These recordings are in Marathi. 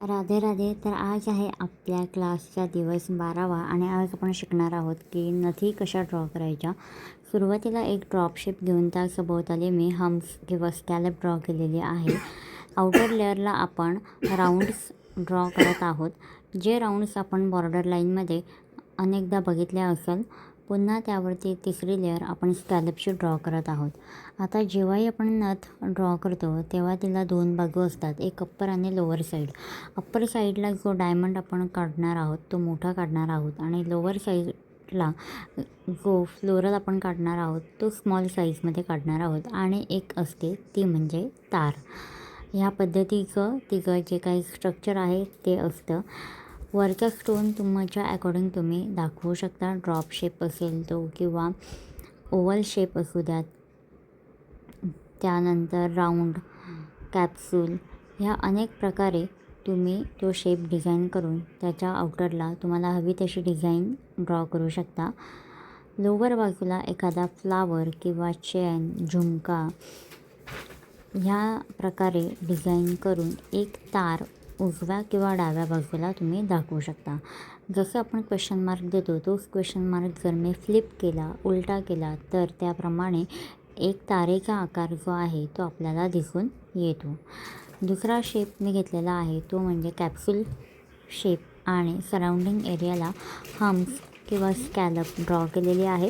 राधे राधे. तर आज आहे आपल्या क्लासचा दिवस 12वा आणि आज आपण शिकणार आहोत की नथी कशा ड्रॉ करायच्या. सुरुवातीला एक ड्रॉप शेप घेऊन त्या सभोवताली मी हम्स किंवा स्कॅलप ड्रॉ केलेली आहे. आउटर लेअरला आपण राऊंड्स ड्रॉ करत आहोत. जे राऊंड्स आपण बॉर्डर लाईनमध्ये अनेकदा बघितले असेल. पुन्हा त्यावरती तिसरी लेअर आपण स्कॅलपची ड्रॉ करत आहोत. आता जेव्हाही आपण नथ ड्रॉ करतो तेव्हा तिला दोन बाजू असतात, एक अप्पर आणि लोअर साईड. अप्पर साईडला जो डायमंड आपण काढणार आहोत तो मोठा काढणार आहोत आणि लोअर साईडला जो फ्लोरल आपण काढणार आहोत तो स्मॉल साईजमध्ये काढणार आहोत. आणि एक असते ती म्हणजे तार. ह्या पद्धतीचं तिचं जे काही स्ट्रक्चर आहे ते असतं. वरचा स्टोन तुमच्या अकॉर्डिंग तुम्ही दाखवू शकता. ड्रॉप शेप असेल तो किंवा ओवल शेप असू द्यात, त्यानंतर राऊंड, कॅप्सूल, ह्या अनेक प्रकारे तुम्ही तो शेप डिझाईन करून त्याच्या आउटरला तुम्हाला हवी तशी डिझाईन ड्रॉ करू शकता. लोवर बाजूला एखादा फ्लावर किंवा चेन, झुमका ह्या प्रकारे डिझाईन करून एक तार उजव्या किंवा डाव्या बाजूला तुम्ही दाखवू शकता. जसं आपण क्वेश्चन मार्क देतो तोच क्वेश्चन मार्क जर मी फ्लिप केला, उलटा केला तर त्याप्रमाणे एक तारेचा आकार जो आहे तो आपल्याला दिसून येतो. दुसरा शेप मी घेतलेला आहे तो म्हणजे कॅप्सूल शेप आणि सराउंडिंग एरियाला हम्स किंवा स्कॅलप ड्रॉ केलेली आहे.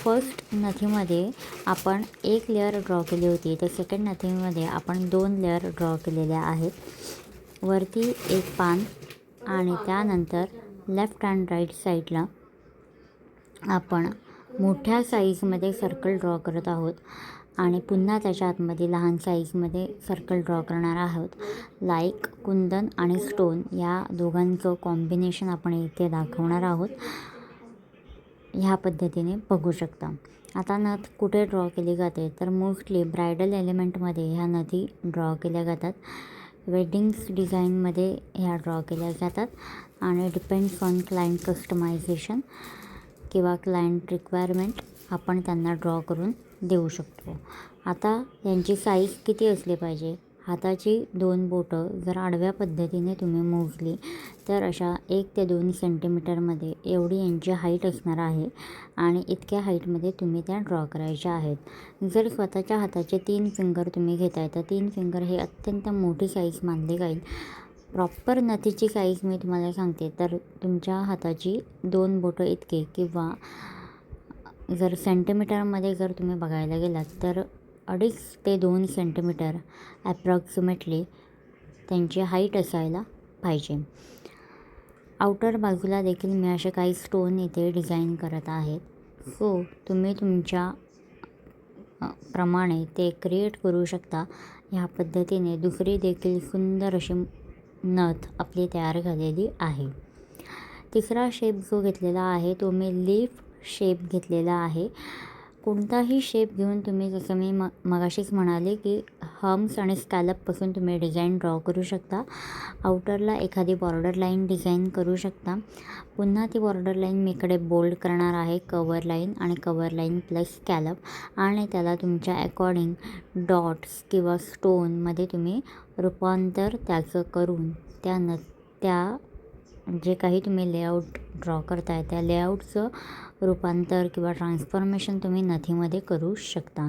फर्स्ट नथीमध्ये आपण एक लेअर ड्रॉ केली होती तर सेकंड नथीमध्ये आपण 2 लेअर ड्रॉ केलेल्या आहेत. वरती एक पान आणि त्यानंतर लेफ्ट अँड राईट साईडला आपण मोठ्या साईजमध्ये सर्कल ड्रॉ करत आहोत आणि पुन्हा त्याच्या आतमध्ये लहान साईजमध्ये सर्कल ड्रॉ करणार आहोत. लाईक कुंदन आणि स्टोन या दोघांचं कॉम्बिनेशन आपण इथे दाखवणार आहोत. ह्या पद्धतीने बघू शकता. आता नथ कुठे ड्रॉ केली जाते तर मोस्टली ब्रायडल एलिमेंटमध्ये ह्या नथी ड्रॉ केल्या जातात. वेडिंग्स डिझाईनमध्ये ह्या ड्रॉ केल्या जातात आणि डिपेंड्स ऑन क्लायंट कस्टमायझेशन किंवा क्लायंट रिक्वायरमेंट आपण त्यांना ड्रॉ करून देऊ शकतो. आता यांची साईज किती असली पाहिजे. हाताची 2 बोटं जर आडव्या पद्धतीने तुम्ही मोजली तर अशा 1 ते 2 सेंटीमीटरमध्ये एवढी यांची हाईट असणार आहे आणि इतक्या हाईटमध्ये तुम्ही त्या ड्रॉ करायच्या आहेत. जर स्वतःच्या हाताचे 3 फिंगर तुम्ही घेताय तर 3 फिंगर हे अत्यंत मोठी साईज मानली जाईल. प्रॉपर नथीची साईज मी तुम्हाला सांगते तर तुमच्या हाताची 2 बोटं इतके किंवा जर सेंटीमीटरमध्ये जर तुम्ही बघायला गेलात तर 2.5 ते 2 सेंटीमीटर ॲप्रॉक्सिमेटली त्यांची हाईट असायला पाहिजे. आउटर बाजूला देखील मी असे काही स्टोन इथे डिझाईन करत आहेत. सो तुम्ही तुमच्या प्रमाणे ते क्रिएट करू शकता. ह्या पद्धतीने दुसरी देखील सुंदर अशी नथ आपली तयार झालेली आहे. तिसरा शेप जो घेतलेला आहे तो मी लीफ शेप घेतलेला आहे. कोणताही शेप घेऊन तुम्ही, जसं मी मगाशीच म्हणाले की हम्स आणि स्कॅलपपासून तुम्ही डिझाईन ड्रॉ करू शकता. आउटरला एखादी बॉर्डर लाईन डिझाईन करू शकता. पुन्हा ती बॉर्डर लाईन मी इकडे बोल्ड करणार आहे, कवर लाईन आणि कवर लाईन प्लस स्कॅलप, आणि त्याला तुमच्या अकॉर्डिंग डॉट्स किंवा स्टोनमध्ये तुम्ही रूपांतर त्याचं करून त्या जे काही तुम्ही लेआउट ड्रॉ करताय त्या लेआउटचं रूपांतर किंवा ट्रान्सफॉर्मेशन तुम्ही नथीमध्ये करू शकता.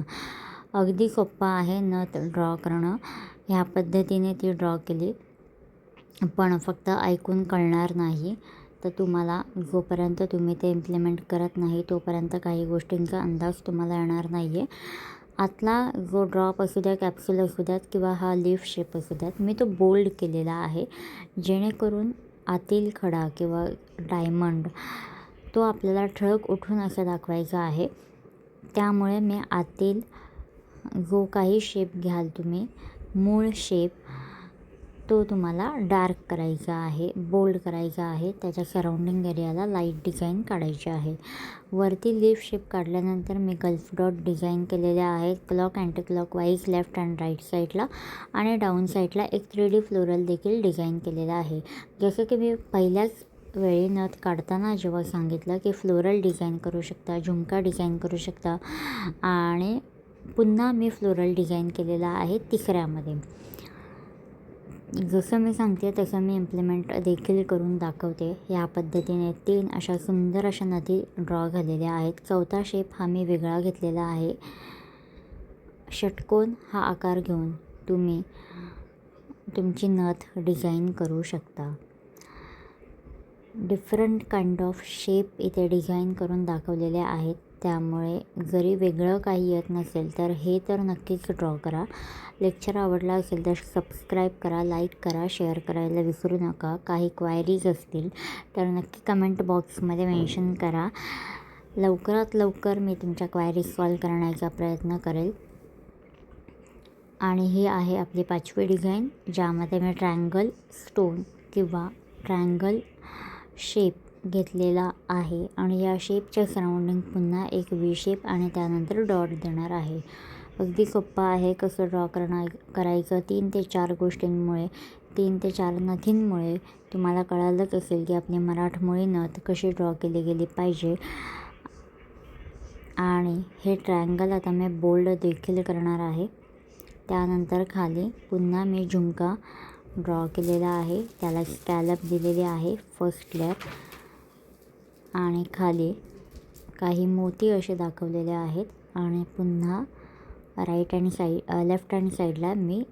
अगदी सोप्पा आहे नथ ड्रॉ करणं. ह्या पद्धतीने ती ड्रॉ केली पण फक्त ऐकून कळणार नाही. तर तुम्हाला जोपर्यंत तुम्ही ते इम्प्लिमेंट करत नाही तोपर्यंत काही गोष्टींचा अंदाज तुम्हाला येणार नाही आहे. आतला जो ड्रॉप असू द्या, कॅप्सूल असू द्यात किंवा हा लीफ शेप असू द्यात, मी तो बोल्ड केलेला आहे जेणेकरून आतील खडा किंवा डायमंड तो आपल्याला ठळक उठून असं दाखवायचा आहे. त्यामुळे मी आतील जो काही शेप घ्याल तुम्ही, मूळ शेप, तो तुम्हाला डार्क करायचा आहे, बोल्ड करायचा आहे. त्याच्या सराउंडिंग एरियाला लाईट डिझाईन काढायची आहे. वरती लीफ शेप काढल्यानंतर मी गल्फ डॉट डिझाईन केलेले आहेत clock anti clockwise left and right साईडला, आणि डाऊन साईडला एक 3D फ्लोरल देखील डिझाईन केलेला आहे. जसं की मी पहिल्याच वेळी नथ काढताना जेव्हा सांगितलं की फ्लोरल डिझाईन करू शकता, झुमका डिझाईन करू शकता, आणि पुन्हा मी फ्लोरल डिझाईन केलेला आहे तिसऱ्यामध्ये. जसं मी सांगते तसं मी इम्प्लिमेंट देखील करून दाखवते. या पद्धतीने 3 अशा सुंदर अशा नदी ड्रॉ झालेल्या आहेत. चौथा शेप हा मी वेगळा घेतलेला आहे. षटकोन हा आकार घेऊन तुम्ही तुमची नथ डिझाईन करू शकता. डिफरंट काइंड ऑफ शेप इथे डिझाईन करून दाखवलेले आहेत. त्यामुळे जरी वेगळं काही येत नसेल तर हे तर नक्कीच ड्रॉ करा. लेक्चर आवडला असेल तर सबस्क्राईब करा, लाईक करा, शेअर करायला विसरू नका. काही क्वायरीज असतील तर नक्की कमेंट बॉक्समध्ये मेन्शन करा. लवकरात लवकर मी तुमच्या क्वायरीज सॉल्व करण्याचा प्रयत्न करेल. आणि ही आहे आपली 5वी डिझाईन, ज्यामध्ये मी ट्रायंगल स्टोन किंवा ट्रायंगल शेप घेतलेला आहे आणि या शेपच्या सराउंडिंग पुन्हा एक वी शेप आणि त्यानंतर डॉट देणार आहे. अगदी सोप्पं आहे कसं ड्रॉ करायचं. 3 ते 4 गोष्टींमुळे, 3 ते 4 नथींमुळे तुम्हाला कळालंच असेल की आपली मराठमोळी नथ कशी ड्रॉ केली गेली पाहिजे. आणि हे ट्रायंगल आता मी बोल्ड देखील करणार आहे. त्यानंतर खाली पुन्हा मी झुमका ड्रॉ केलेला आहे, त्याला स्कॅलप दिलेले आहे फर्स्ट लेअर. आणि खाली काही मोती असे दाखवलेले आहेत. आणि पुन्हा लेफ्ट हँड साईडला मी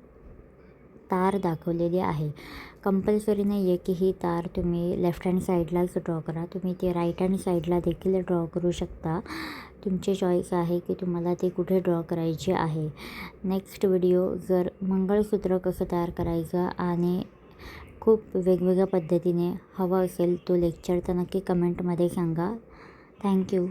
तार दाखवलेली आहे. कंपल्सरी नाही आहे की ही तार तुम्ही लेफ्ट हँड साईडलाच ड्रॉ करा, तुम्ही ते राईट हँड साईडला देखील ड्रॉ करू शकता. तुमची चॉईस आहे की तुम्हाला ते कुठे ड्रॉ करायचे आहे. नेक्स्ट व्हिडिओ जर मंगळसूत्र कसं तयार करायचं आणि खूप वेगवेगळ्या पद्धतीने हवं असेल तो लेक्चर तर नक्की कमेंटमध्ये सांगा. थँक्यू.